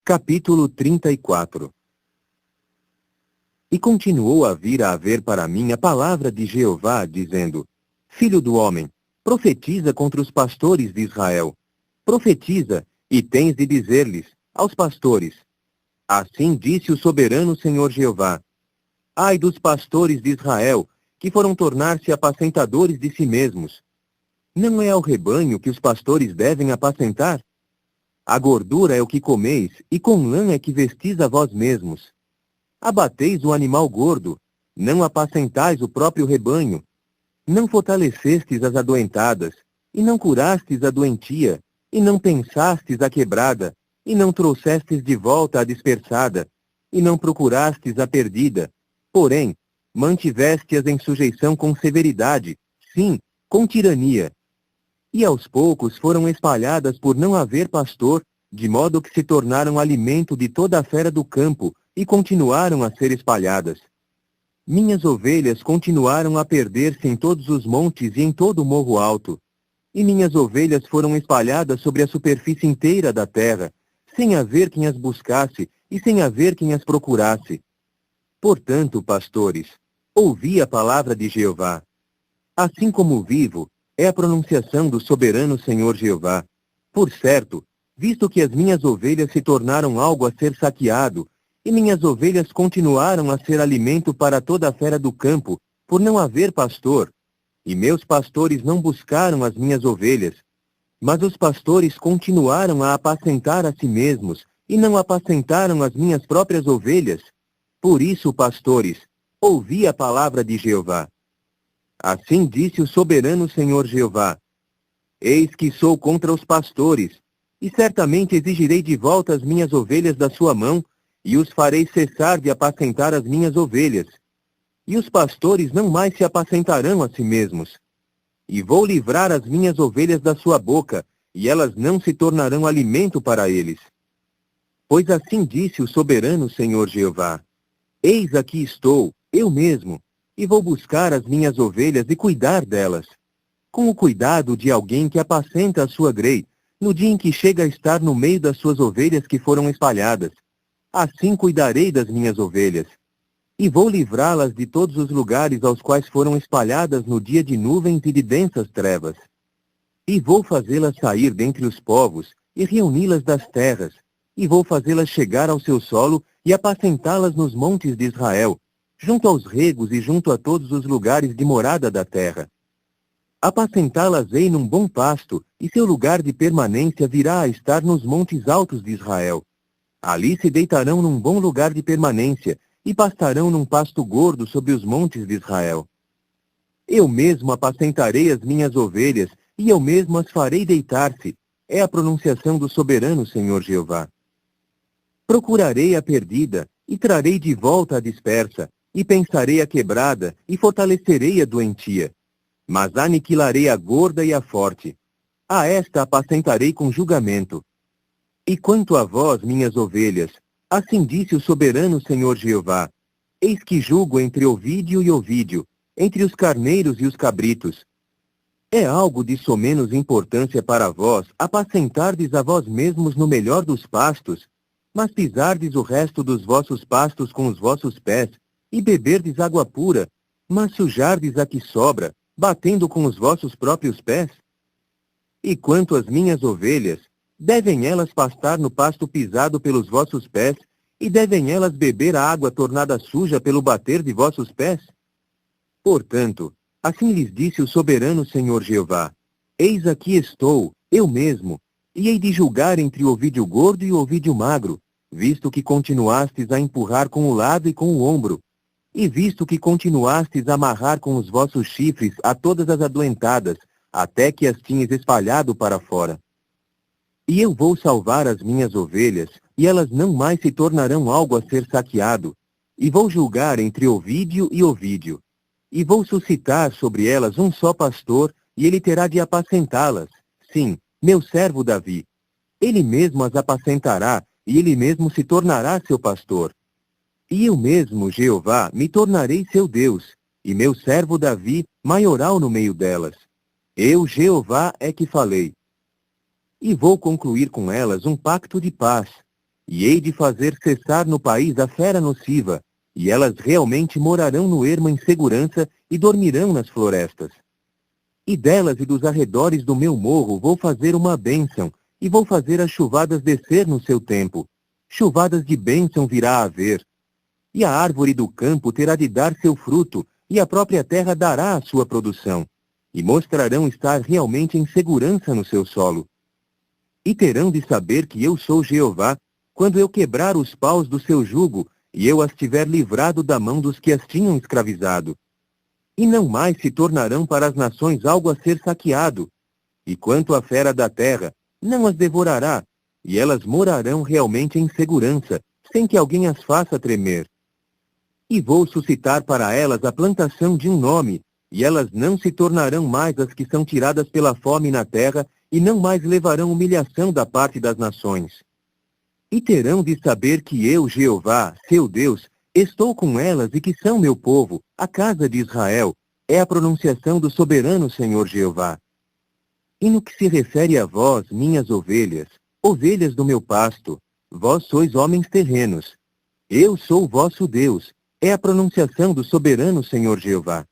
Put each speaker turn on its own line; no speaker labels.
Capítulo 34. E continuou a vir a haver para mim a palavra de Jeová, dizendo: Filho do homem, profetiza contra os pastores de Israel. Profetiza, e tens de dizer-lhes, aos pastores: Assim disse o soberano Senhor Jeová: Ai dos pastores de Israel, que foram tornar-se apacentadores de si mesmos. Não é ao rebanho que os pastores devem apacentar? A gordura é o que comeis, e com lã é que vestis a vós mesmos. Abateis o animal gordo, não apacentais o próprio rebanho. Não fortalecestes as adoentadas, e não curastes a doentia, e não pensastes a quebrada, e não trouxestes de volta a dispersada, e não procurastes a perdida. Porém, mantiveste-as em sujeição com severidade, sim, com tirania. E aos poucos foram espalhadas por não haver pastor, de modo que se tornaram alimento de toda a fera do campo, e continuaram a ser espalhadas. Minhas ovelhas continuaram a perder-se em todos os montes e em todo o morro alto. E minhas ovelhas foram espalhadas sobre a superfície inteira da terra, sem haver quem as buscasse e sem haver quem as procurasse. Portanto, pastores, ouvi a palavra de Jeová. Assim como vivo, é a pronunciação do soberano Senhor Jeová. Por certo, visto que as minhas ovelhas se tornaram algo a ser saqueado, e minhas ovelhas continuaram a ser alimento para toda a fera do campo, por não haver pastor, e meus pastores não buscaram as minhas ovelhas, mas os pastores continuaram a apacentar a si mesmos, e não apacentaram as minhas próprias ovelhas. Por isso, pastores, ouvi a palavra de Jeová. Assim disse o soberano Senhor Jeová: Eis que sou contra os pastores, e certamente exigirei de volta as minhas ovelhas da sua mão, e os farei cessar de apacentar as minhas ovelhas. E os pastores não mais se apacentarão a si mesmos. E vou livrar as minhas ovelhas da sua boca, e elas não se tornarão alimento para eles. Pois assim disse o soberano Senhor Jeová: Eis aqui estou, eu mesmo, e vou buscar as minhas ovelhas e cuidar delas, com o cuidado de alguém que apacenta a sua grei, no dia em que chega a estar no meio das suas ovelhas que foram espalhadas. Assim cuidarei das minhas ovelhas, e vou livrá-las de todos os lugares aos quais foram espalhadas no dia de nuvens e de densas trevas. E vou fazê-las sair dentre os povos, e reuni-las das terras, e vou fazê-las chegar ao seu solo, e apacentá-las nos montes de Israel, junto aos regos e junto a todos os lugares de morada da terra. Apacentá-las-ei num bom pasto, e seu lugar de permanência virá a estar nos montes altos de Israel. Ali se deitarão num bom lugar de permanência, e pastarão num pasto gordo sobre os montes de Israel. Eu mesmo apacentarei as minhas ovelhas, e eu mesmo as farei deitar-se, é a pronunciação do soberano Senhor Jeová. Procurarei a perdida, e trarei de volta a dispersa, e pensarei a quebrada, e fortalecerei a doentia. Mas aniquilarei a gorda e a forte. A esta apacentarei com julgamento. E quanto a vós, minhas ovelhas, assim disse o soberano Senhor Jeová: Eis que julgo entre ovídio e ovídio, entre os carneiros e os cabritos. É algo de somenos importância para vós apacentardes a vós mesmos no melhor dos pastos, mas pisardes o resto dos vossos pastos com os vossos pés, e beberdes água pura, mas sujardes a que sobra, batendo com os vossos próprios pés? E quanto às minhas ovelhas, devem elas pastar no pasto pisado pelos vossos pés, e devem elas beber a água tornada suja pelo bater de vossos pés? Portanto, assim lhes disse o soberano Senhor Jeová: Eis aqui estou, eu mesmo, e hei de julgar entre o ovídio gordo e o ovídio magro, visto que continuastes a empurrar com o lado e com o ombro, e visto que continuastes a amarrar com os vossos chifres a todas as adoentadas, até que as tinhas espalhado para fora. E eu vou salvar as minhas ovelhas, e elas não mais se tornarão algo a ser saqueado, e vou julgar entre ovídio e ovídio. E vou suscitar sobre elas um só pastor, e ele terá de apacentá-las, sim, meu servo Davi. Ele mesmo as apacentará, e ele mesmo se tornará seu pastor. E eu mesmo, Jeová, me tornarei seu Deus, e meu servo Davi, maioral no meio delas. Eu, Jeová, é que falei. E vou concluir com elas um pacto de paz. e hei de fazer cessar no país a fera nociva, e elas realmente morarão no ermo em segurança e dormirão nas florestas. E delas e dos arredores do meu morro vou fazer uma bênção, e vou fazer as chuvadas descer no seu tempo. Chuvadas de bênção virá a haver. E a árvore do campo terá de dar seu fruto, e a própria terra dará a sua produção. E mostrarão estar realmente em segurança no seu solo. E terão de saber que eu sou Jeová, quando eu quebrar os paus do seu jugo, e eu as tiver livrado da mão dos que as tinham escravizado. E não mais se tornarão para as nações algo a ser saqueado. E quanto à fera da terra, não as devorará, e elas morarão realmente em segurança, sem que alguém as faça tremer. E vou suscitar para elas a plantação de um nome, e elas não se tornarão mais as que são tiradas pela fome na terra, e não mais levarão humilhação da parte das nações. E terão de saber que eu, Jeová, seu Deus, estou com elas e que são meu povo, a casa de Israel, é a pronunciação do soberano Senhor Jeová. E no que se refere a vós, minhas ovelhas, ovelhas do meu pasto, vós sois homens terrenos. Eu sou vosso Deus, é a pronunciação do soberano Senhor Jeová.